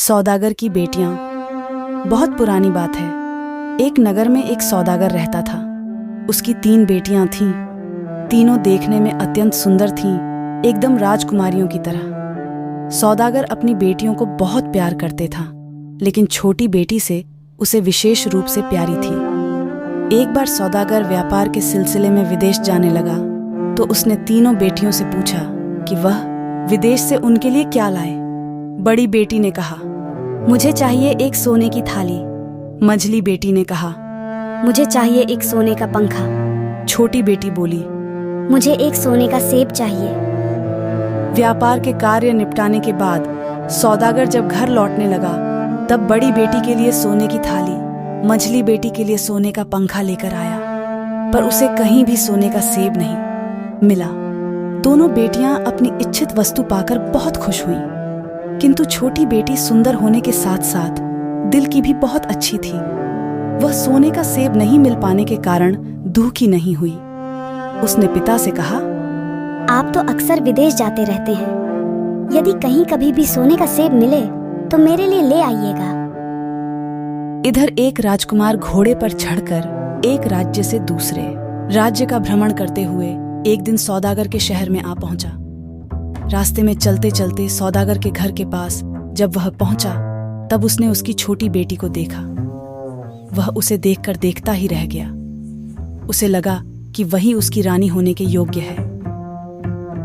सौदागर की बेटियां। बहुत पुरानी बात है। एक नगर में एक सौदागर रहता था। उसकी 3 बेटियां थीं। तीनों देखने में अत्यंत सुंदर थीं, एकदम राजकुमारियों की तरह। सौदागर अपनी बेटियों को बहुत प्यार करते था, लेकिन छोटी बेटी से उसे विशेष रूप से प्यारी थी। एक बार सौदागर व्यापार के सिलसिले में विदेश जाने लगा तो उसने तीनों बेटियों से पूछा कि वह विदेश से उनके लिए क्या लाए। बड़ी बेटी ने कहा, मुझे चाहिए एक सोने की थाली। मझली बेटी ने कहा, मुझे चाहिए एक सोने का पंखा। छोटी बेटी बोली, मुझे एक सोने का सेब चाहिए। व्यापार के कार्य निपटाने के बाद सौदागर जब घर लौटने लगा तब बड़ी बेटी के लिए सोने की थाली, मझली बेटी के लिए सोने का पंखा लेकर आया, पर उसे कहीं भी सोने का सेब नहीं मिला। दोनों बेटियां अपनी इच्छित वस्तु पाकर बहुत खुश हुईं, किंतु छोटी बेटी सुंदर होने के साथ साथ दिल की भी बहुत अच्छी थी। वह सोने का सेब नहीं मिल पाने के कारण दुखी नहीं हुई। उसने पिता से कहा, आप तो अक्सर विदेश जाते रहते हैं, यदि कहीं कभी भी सोने का सेब मिले तो मेरे लिए ले आइएगा। इधर एक राजकुमार घोड़े पर चढ़कर एक राज्य से दूसरे राज्य का भ्रमण करते हुए एक दिन सौदागर के शहर में आ पहुंचा। रास्ते में चलते चलते सौदागर के घर के पास जब वह पहुंचा तब उसने उसकी छोटी बेटी को देखा। वह उसे देखकर देखता ही रह गया। उसे लगा कि वही उसकी रानी होने के योग्य है।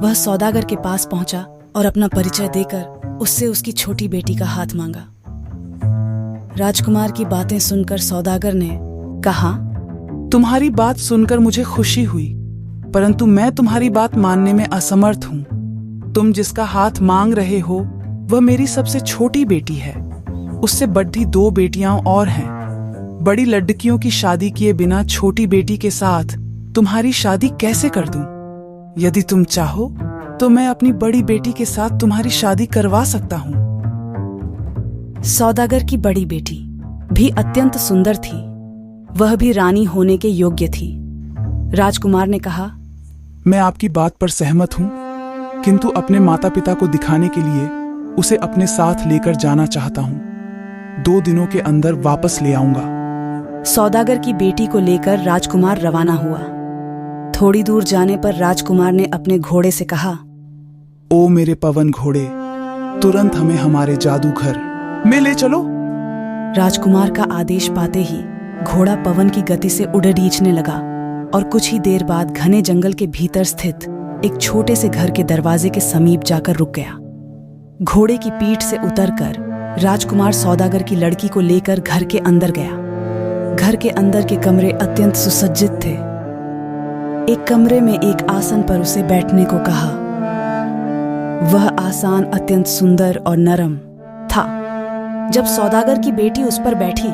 वह सौदागर के पास पहुंचा और अपना परिचय देकर उससे उसकी छोटी बेटी का हाथ मांगा। राजकुमार की बातें सुनकर सौदागर ने कहा, तुम्हारी बात सुनकर मुझे खुशी हुई, परंतु मैं तुम्हारी बात मानने में असमर्थ हूँ। तुम जिसका हाथ मांग रहे हो वह मेरी सबसे छोटी बेटी है। उससे बढ़ी 2 बेटियां और हैं। बड़ी लड़कियों की शादी किए बिना छोटी बेटी के साथ तुम्हारी शादी कैसे कर दूं? यदि तुम चाहो तो मैं अपनी बड़ी बेटी के साथ तुम्हारी शादी करवा सकता हूं। सौदागर की बड़ी बेटी भी अत्यंत सुंदर थी। वह भी रानी होने के योग्य थी। राजकुमार ने कहा, मैं आपकी बात पर सहमत हूं, किंतु अपने माता पिता को दिखाने के लिए उसे अपने साथ लेकर जाना चाहता हूं। 2 दिनों के अंदर वापस ले आऊंगा। सौदागर की बेटी को लेकर राजकुमार रवाना हुआ। थोड़ी दूर जाने पर राजकुमार ने अपने घोड़े से कहा, ओ मेरे पवन घोड़े, तुरंत हमें हमारे जादूघर में ले चलो। राजकुमार का आदेश पाते ही घोड़ा पवन की गति से उड़ीचने लगा और कुछ ही देर बाद घने जंगल के भीतर स्थित एक छोटे से घर के दरवाजे के समीप जाकर रुक गया। घोड़े की पीठ से उतरकर राजकुमार सौदागर की लड़की को लेकर घर के अंदर गया। घर के अंदर के कमरे अत्यंत सुसज्जित थे। एक कमरे में एक आसन पर उसे बैठने को कहा। वह आसन अत्यंत सुंदर और नरम था। जब सौदागर की बेटी उस पर बैठी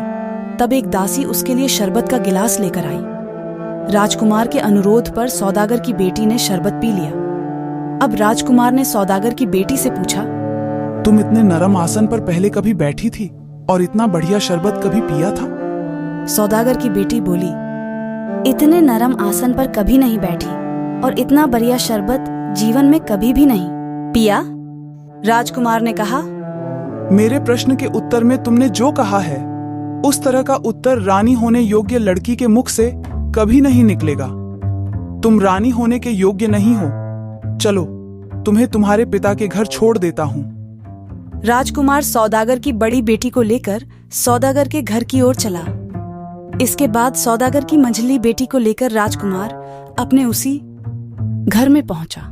तब एक दासी उसके लिए शरबत का गिलास लेकर आई। राजकुमार के अनुरोध पर सौदागर की बेटी ने शरबत पी लिया। अब राजकुमार ने सौदागर की बेटी से पूछा, तुम इतने नरम आसन पर पहले कभी बैठी थी और इतना बढ़िया शरबत कभी पिया था? सौदागर की बेटी बोली, इतने नरम आसन पर कभी नहीं बैठी और इतना बढ़िया शरबत जीवन में कभी भी नहीं पिया। राजकुमार ने कहा, मेरे प्रश्न के उत्तर में तुमने जो कहा है उस तरह का उत्तर रानी होने योग्य लड़की के मुख से कभी नहीं निकलेगा। तुम रानी होने के योग्य नहीं हो। चलो, तुम्हें तुम्हारे पिता के घर छोड़ देता हूं। राजकुमार सौदागर की बड़ी बेटी को लेकर सौदागर के घर की ओर चला। इसके बाद सौदागर की मंझली बेटी को लेकर राजकुमार अपने उसी घर में पहुंचा।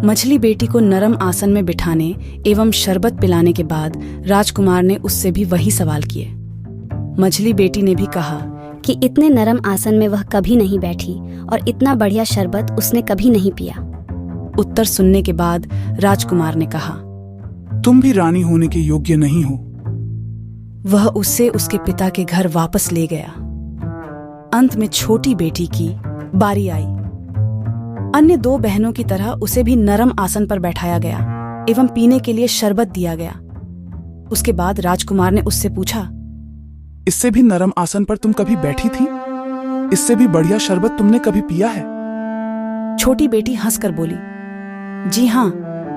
मछली बेटी को नरम आसन में बिठाने एवं शरबत पिलाने के बाद राजकुमार ने उससे भी वही सवाल किए। मछली बेटी ने भी कहा कि इतने नरम आसन में वह कभी नहीं बैठी और इतना बढ़िया शरबत उसने कभी नहीं पिया। उत्तर सुनने के बाद राजकुमार ने कहा, तुम भी रानी होने के योग्य नहीं हो। वह उससे उसके पिता के घर वापस ले गया। अंत में छोटी बेटी की बारी आई। अन्य 2 बहनों की तरह उसे भी नरम आसन पर बैठाया गया एवं पीने के लिए शरबत दिया गया। उसके बाद राजकुमार ने उससे पूछा, इससे भी नरम आसन पर तुम कभी बैठी थी? इससे भी बढ़िया शरबत तुमने कभी पिया है? छोटी बेटी हंसकर बोली, जी हाँ।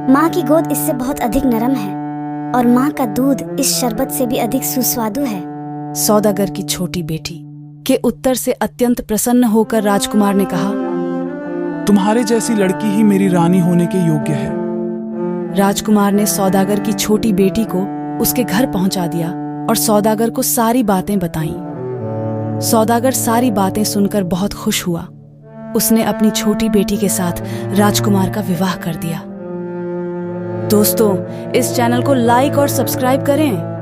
माँ की गोद इससे बहुत अधिक नरम है और माँ का दूध इस शरबत से भी अधिक सुस्वादु है। सौदागर की छोटी बेटी के उत्तर से अत्यंत प्रसन्न होकर राजकुमार ने कहा, तुम्हारे जैसी लड़की ही मेरी रानी होने के योग्य है। राजकुमार ने सौदागर की छोटी बेटी को उसके घर पहुंचा दिया और सौदागर को सारी बातें बताईं। सौदागर सारी बातें सुनकर बहुत खुश हुआ। उसने अपनी छोटी बेटी के साथ राजकुमार का विवाह कर दिया। दोस्तों, इस चैनल को लाइक और सब्सक्राइब करें